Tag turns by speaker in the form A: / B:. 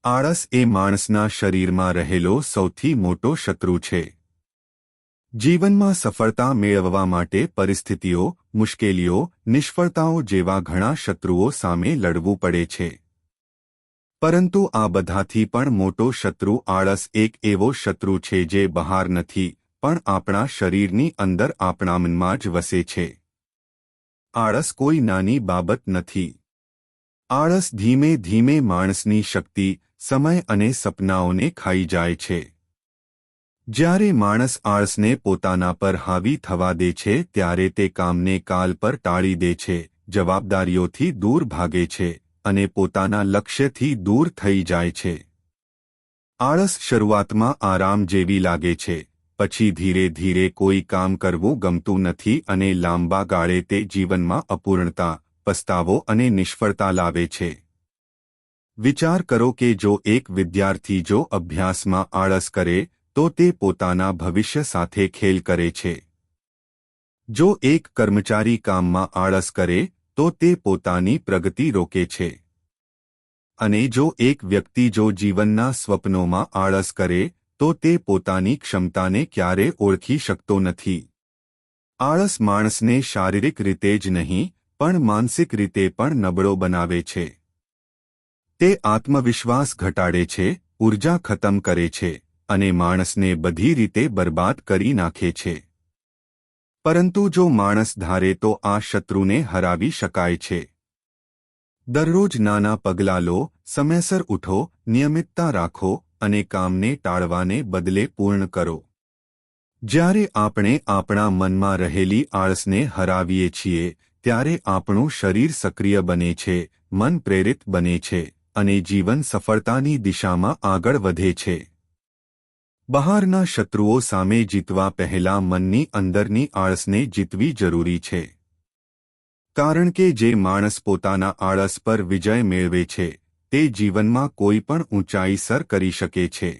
A: આળસ એ માણસના શરીરમાં રહેલો સૌથી મોટો શત્રુ છે. જીવનમાં સફળતા મેળવવા માટે પરિસ્થિતિઓ, મુશ્કેલીઓ, નિષ્ફળતાઓ જેવા ઘણા શત્રુઓ સામે લડવું પડે છે. પરંતુ આ બધાથી પણ મોટો શત્રુ આળસ એક એવો શત્રુ છે જે બહાર નથી, પણ આપણા શરીરની અંદર આપણા મનમાં જ વસે છે. આળસ કોઈ નાની બાબત નથી. આળસ ધીમે ધીમે માણસની શક્તિ, સમય અને સપનાઓને ખાઈ જાય છે. જ્યારે માણસ આળસને પોતાના પર હાવી થવા દે છે ત્યારે તે કામને કાલ પર ટાળી દે છે, જવાબદારીઓથી દૂર ભાગે છે અને પોતાના લક્ષ્યથી દૂર થઈ જાય છે. આળસ શરૂઆતમાં આરામ જેવી લાગે છે, પછી ધીરે ધીરે કોઈ કામ કરવું ગમતું નથી અને લાંબા ગાળે તે જીવનમાં અપૂર્ણતા, પસ્તાવો અને નિષ્ફળતા લાવે છે. વિચાર કરો કે જો એક વિદ્યાર્થી જો અભ્યાસમાં આળસ કરે તો તે પોતાના ભવિષ્ય સાથે ખેલ કરે છે. જો એક કર્મચારી કામમાં આળસ કરે તો તે પોતાની પ્રગતિ રોકે છે. અને જો એક વ્યક્તિ જો જીવનના સ્વપ્નોમાં આળસ કરે તો તે પોતાની ક્ષમતાને ક્યારે ઓળખી શકતો નથી. આળસ માણસને શારીરિક રીતે જ નહીં પણ માનસિક રીતે પણ નબળો બનાવે છે. તે આત્મવિશ્વાસ ઘટાડે છે, ઊર્જા ખતમ કરે છે અને માણસને બધી રીતે બરબાદ કરી નાખે છે. પરંતુ જો માણસ ધારે તો આ શત્રુને હરાવી શકાય છે. દરરોજ નાના પગલાં લો, સમયસર ઉઠો, નિયમિતતા રાખો અને કામને ટાળવાને બદલે પૂર્ણ કરો. જ્યારે આપણે આપણા મનમાં રહેલી આળસને હરાવીએ છીએ ત્યારે આપણું શરીર સક્રિય બને છે, મન પ્રેરિત બને છે અને જીવન સફળતાની દિશામાં આગળ વધે છે. બહારના શત્રુઓ સામે જીતવા પહેલા મનની અંદરની આળસને જીતવી જરૂરી છે. કારણ કે જે માણસ પોતાના આળસ પર વિજય મેળવે છે તે જીવનમાં કોઈ પણ ઊંચાઈ સર કરી શકે છે.